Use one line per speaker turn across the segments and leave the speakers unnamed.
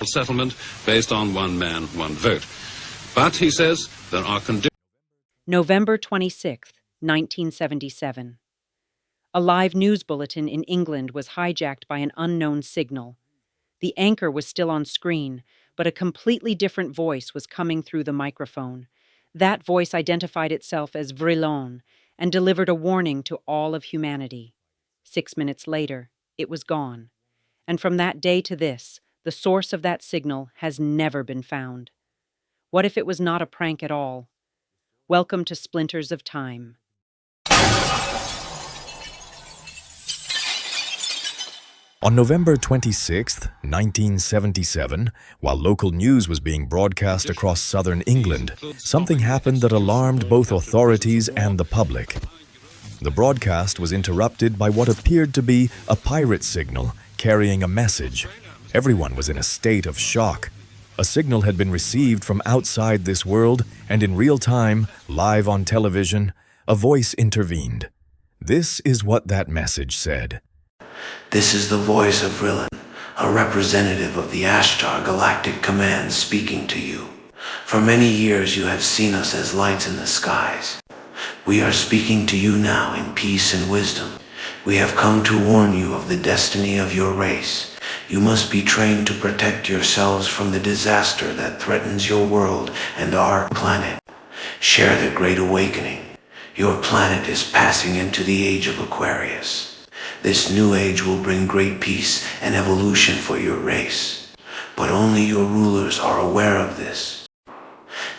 settlement based on one man, one vote. But, he says, there are conditions.
November 26, 1977. A live news bulletin in England was hijacked by an unknown signal. The anchor was still on screen, but a completely different voice was coming through the microphone. That voice identified itself as Vrillon and delivered a warning to all of humanity. 6 minutes later, it was gone. And from that day to this, the source of that signal has never been found. What if it was not a prank at all? Welcome to Splinters of Time.
On November 26, 1977, while local news was being broadcast across southern England, something happened that alarmed both authorities and the public. The broadcast was interrupted by what appeared to be a pirate signal carrying a message. Everyone was in a state of shock. A signal had been received from outside this world, and in real time, live on television, a voice intervened. This is what that message said.
This is the voice of Vrillon, a representative of the Ashtar Galactic Command speaking to you. For many years you have seen us as lights in the skies. We are speaking to you now in peace and wisdom. We have come to warn you of the destiny of your race. You must be trained to protect yourselves from the disaster that threatens your world and our planet. Share the Great Awakening. Your planet is passing into the Age of Aquarius. This new age will bring great peace and evolution for your race. But only your rulers are aware of this.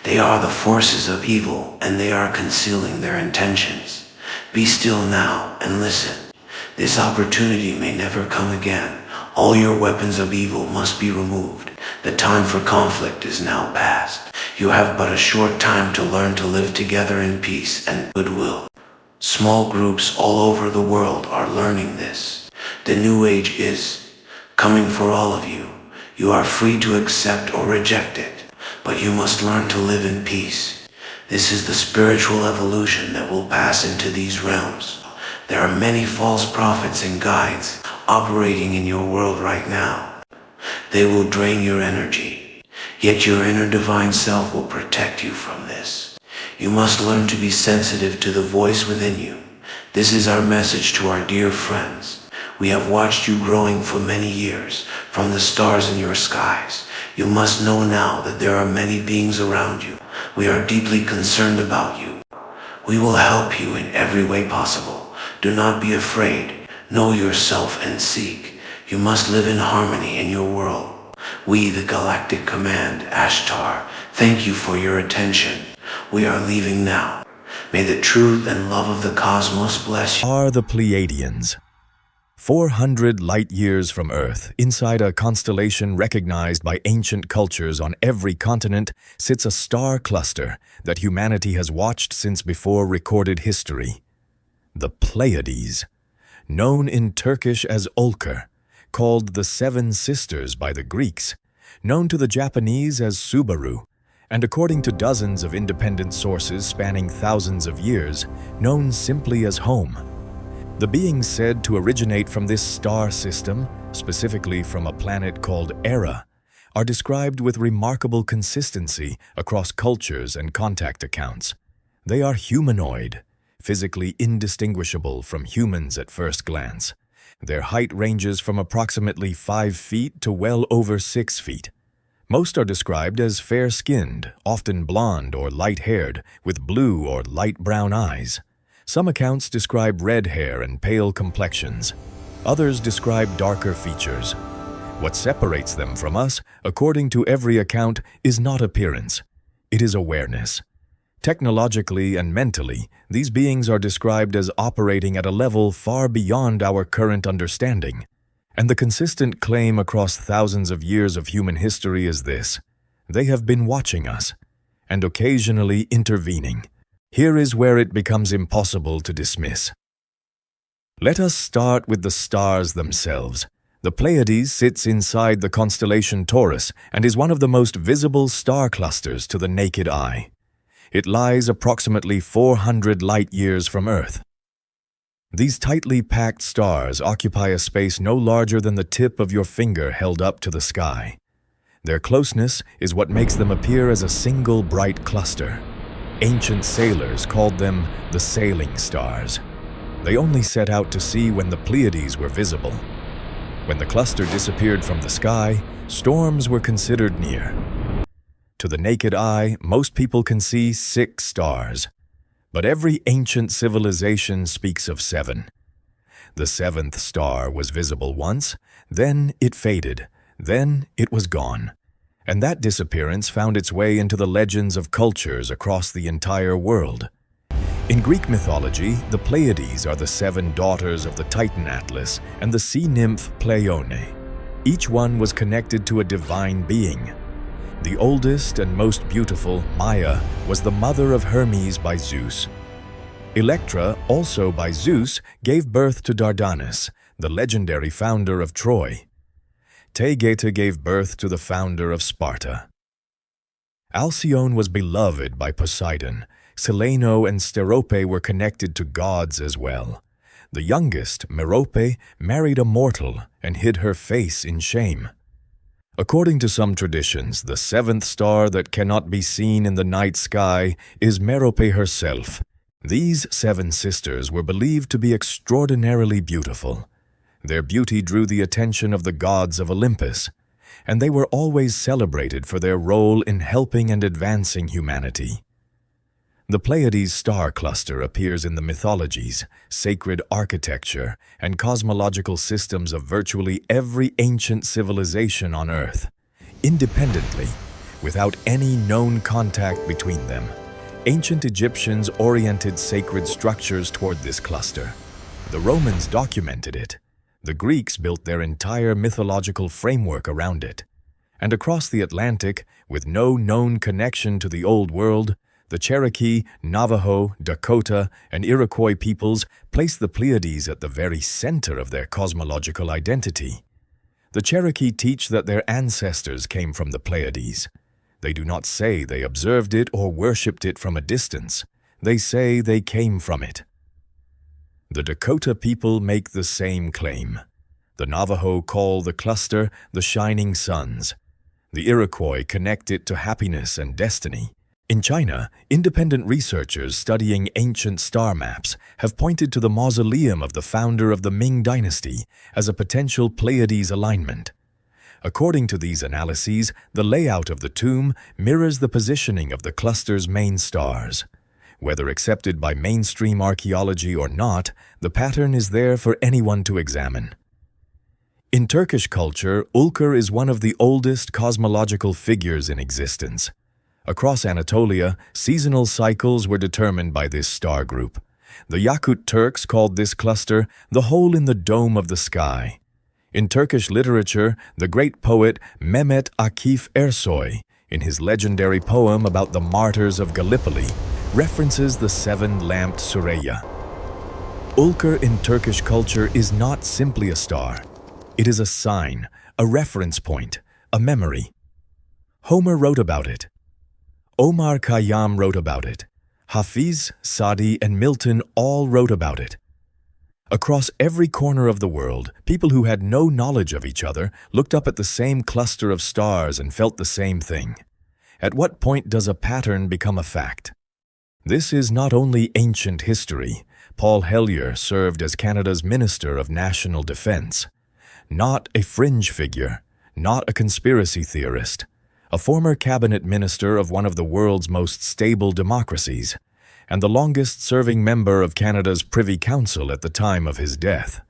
They are the forces of evil, and they are concealing their intentions. Be still now and listen. This opportunity may never come again. All your weapons of evil must be removed. The time for conflict is now past. You have but a short time to learn to live together in peace and goodwill. Small groups all over the world are learning this. The new age is coming for all of you. You are free to accept or reject it, but you must learn to live in peace. This is the spiritual evolution that will pass into these realms. There are many false prophets and guides operating in your world right now. They will drain your energy, yet your inner divine self will protect you from this. You must learn to be sensitive to the voice within you. This is our message to our dear friends. We have watched you growing for many years, from the stars in your skies. You must know now that there are many beings around you. We are deeply concerned about you. We will help you in every way possible. Do not be afraid. Know yourself and seek. You must live in harmony in your world. We, the Galactic Command, Ashtar, thank you for your attention. We are leaving now. May the truth and love of the cosmos bless you.
Are the Pleiadians. 400 light-years from Earth, inside a constellation recognized by ancient cultures on every continent, sits a star cluster that humanity has watched since before recorded history. The Pleiades, known in Turkish as Ulker, called the Seven Sisters by the Greeks, known to the Japanese as Subaru, and according to dozens of independent sources spanning thousands of years, known simply as home. The beings said to originate from this star system, specifically from a planet called Era, are described with remarkable consistency across cultures and contact accounts. They are humanoid, physically indistinguishable from humans at first glance. Their height ranges from approximately 5 feet to well over 6 feet. Most are described as fair-skinned, often blonde or light-haired, with blue or light brown eyes. Some accounts describe red hair and pale complexions. Others describe darker features. What separates them from us, according to every account, is not appearance. It is awareness. Technologically and mentally, these beings are described as operating at a level far beyond our current understanding. And the consistent claim across thousands of years of human history is this: they have been watching us, and occasionally intervening. Here is where it becomes impossible to dismiss. Let us start with the stars themselves. The Pleiades sits inside the constellation Taurus and is one of the most visible star clusters to the naked eye. It lies approximately 400 light-years from Earth. These tightly packed stars occupy a space no larger than the tip of your finger held up to the sky. Their closeness is what makes them appear as a single bright cluster. Ancient sailors called them the sailing stars. They only set out to sea when the Pleiades were visible. When the cluster disappeared from the sky, storms were considered near. To the naked eye, most people can see 6 stars, but every ancient civilization speaks of 7. The 7th star was visible once, then it faded, then it was gone, and that disappearance found its way into the legends of cultures across the entire world. In Greek mythology, the Pleiades are the 7 daughters of the Titan Atlas and the sea nymph Pleione. Each one was connected to a divine being. The oldest and most beautiful, Maia, was the mother of Hermes by Zeus. Electra, also by Zeus, gave birth to Dardanus, the legendary founder of Troy. Taygeta gave birth to the founder of Sparta. Alcyone was beloved by Poseidon. Celaeno and Sterope were connected to gods as well. The youngest, Merope, married a mortal and hid her face in shame. According to some traditions, the 7th star that cannot be seen in the night sky is Merope herself. These 7 sisters were believed to be extraordinarily beautiful. Their beauty drew the attention of the gods of Olympus, and they were always celebrated for their role in helping and advancing humanity. The Pleiades star cluster appears in the mythologies, sacred architecture, and cosmological systems of virtually every ancient civilization on Earth. Independently, without any known contact between them, ancient Egyptians oriented sacred structures toward this cluster. The Romans documented it. The Greeks built their entire mythological framework around it. And across the Atlantic, with no known connection to the Old World, the Cherokee, Navajo, Dakota, and Iroquois peoples place the Pleiades at the very center of their cosmological identity. The Cherokee teach that their ancestors came from the Pleiades. They do not say they observed it or worshipped it from a distance. They say they came from it. The Dakota people make the same claim. The Navajo call the cluster the Shining Suns. The Iroquois connect it to happiness and destiny. In China, independent researchers studying ancient star maps have pointed to the mausoleum of the founder of the Ming dynasty as a potential Pleiades alignment. According to these analyses, the layout of the tomb mirrors the positioning of the cluster's main stars. Whether accepted by mainstream archaeology or not, the pattern is there for anyone to examine. In Turkish culture, Ulker is one of the oldest cosmological figures in existence. Across Anatolia, seasonal cycles were determined by this star group. The Yakut Turks called this cluster the hole in the dome of the sky. In Turkish literature, the great poet Mehmet Akif Ersoy, in his legendary poem about the martyrs of Gallipoli, references the 7-lamped Süreyya. Ulker in Turkish culture is not simply a star. It is a sign, a reference point, a memory. Homer wrote about it. Omar Khayyam wrote about it. Hafiz, Sadi, and Milton all wrote about it. Across every corner of the world, people who had no knowledge of each other looked up at the same cluster of stars and felt the same thing. At what point does a pattern become a fact? This is not only ancient history. Paul Hellyer served as Canada's Minister of National Defence. Not a fringe figure, not a conspiracy theorist. A former cabinet minister of one of the world's most stable democracies, and the longest-serving member of Canada's Privy Council at the time of his death.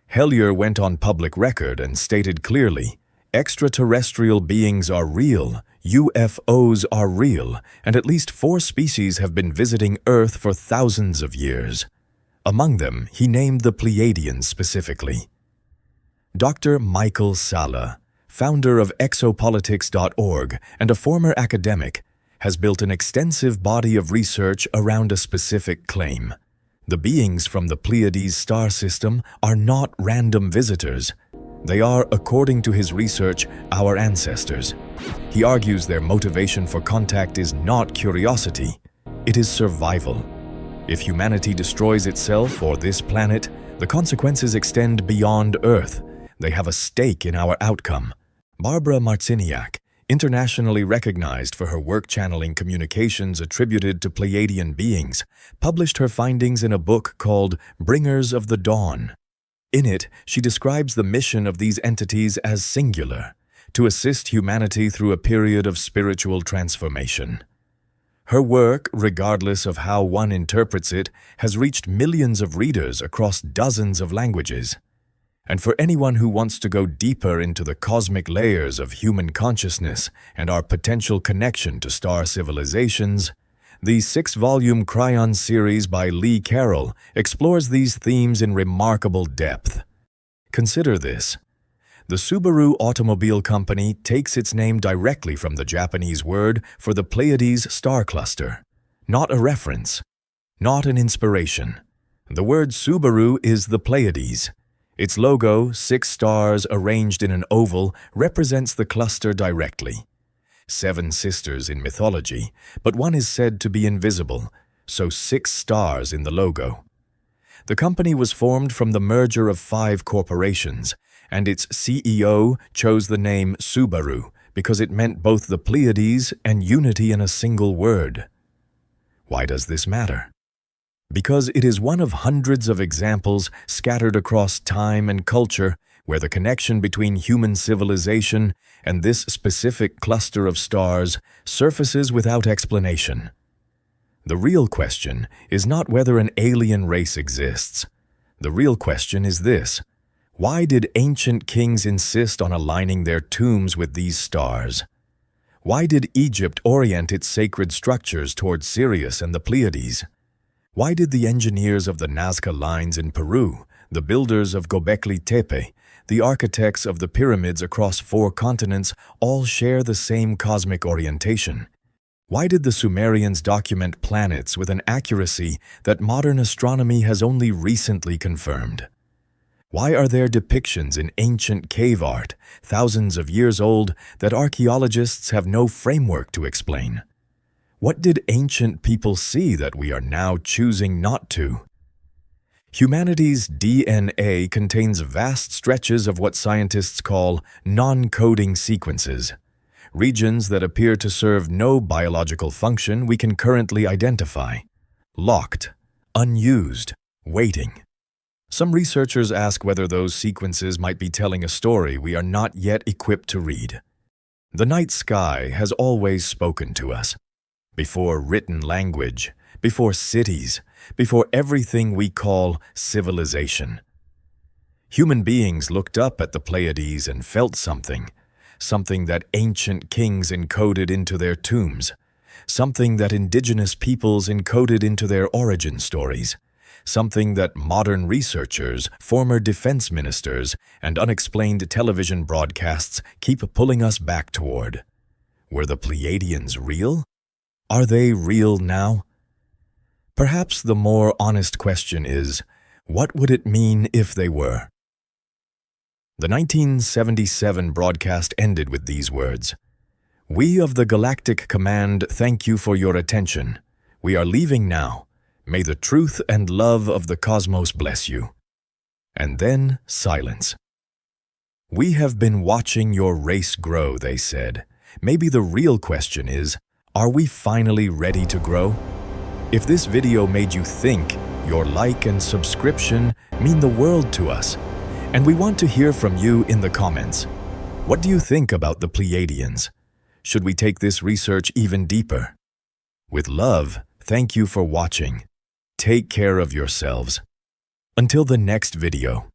Hellyer went on public record and stated clearly, extraterrestrial beings are real, UFOs are real, and at least 4 species have been visiting Earth for thousands of years. Among them, he named the Pleiadians specifically. Dr. Michael Salla, founder of exopolitics.org and a former academic, has built an extensive body of research around a specific claim. The beings from the Pleiades star system are not random visitors. They are, according to his research, our ancestors. He argues their motivation for contact is not curiosity, it is survival. If humanity destroys itself or this planet, the consequences extend beyond Earth. They have a stake in our outcome. Barbara Marciniak, internationally recognized for her work channeling communications attributed to Pleiadian beings, published her findings in a book called Bringers of the Dawn. In it, she describes the mission of these entities as singular, to assist humanity through a period of spiritual transformation. Her work, regardless of how one interprets it, has reached millions of readers across dozens of languages. And for anyone who wants to go deeper into the cosmic layers of human consciousness and our potential connection to star civilizations, the 6-volume Cryon series by Lee Carroll explores these themes in remarkable depth. Consider this. The Subaru Automobile Company takes its name directly from the Japanese word for the Pleiades star cluster. Not a reference, not an inspiration. The word Subaru is the Pleiades. Its logo, 6 stars arranged in an oval, represents the cluster directly. 7 sisters in mythology, but one is said to be invisible, so 6 stars in the logo. The company was formed from the merger of 5 corporations, and its CEO chose the name Subaru because it meant both the Pleiades and unity in a single word. Why does this matter? Because it is one of hundreds of examples scattered across time and culture where the connection between human civilization and this specific cluster of stars surfaces without explanation. The real question is not whether an alien race exists. The real question is this: why did ancient kings insist on aligning their tombs with these stars? Why did Egypt orient its sacred structures toward Sirius and the Pleiades? Why did the engineers of the Nazca lines in Peru, the builders of Göbekli Tepe, the architects of the pyramids across 4 continents all share the same cosmic orientation? Why did the Sumerians document planets with an accuracy that modern astronomy has only recently confirmed? Why are there depictions in ancient cave art, thousands of years old, that archaeologists have no framework to explain? What did ancient people see that we are now choosing not to? Humanity's DNA contains vast stretches of what scientists call non-coding sequences, regions that appear to serve no biological function we can currently identify. Locked, unused, waiting. Some researchers ask whether those sequences might be telling a story we are not yet equipped to read. The night sky has always spoken to us. Before written language, before cities, before everything we call civilization. Human beings looked up at the Pleiades and felt something that ancient kings encoded into their tombs, something that indigenous peoples encoded into their origin stories, something that modern researchers, former defense ministers, and unexplained television broadcasts keep pulling us back toward. Were the Pleiadians real? Are they real now? Perhaps the more honest question is, what would it mean if they were? The 1977 broadcast ended with these words: "We of the Galactic Command thank you for your attention. We are leaving now. May the truth and love of the cosmos bless you." And then silence. "We have been watching your race grow," they said. Maybe the real question is, are we finally ready to grow? If this video made you think, your like and subscription mean the world to us. And we want to hear from you in the comments. What do you think about the Pleiadians? Should we take this research even deeper? With love, thank you for watching. Take care of yourselves. Until the next video.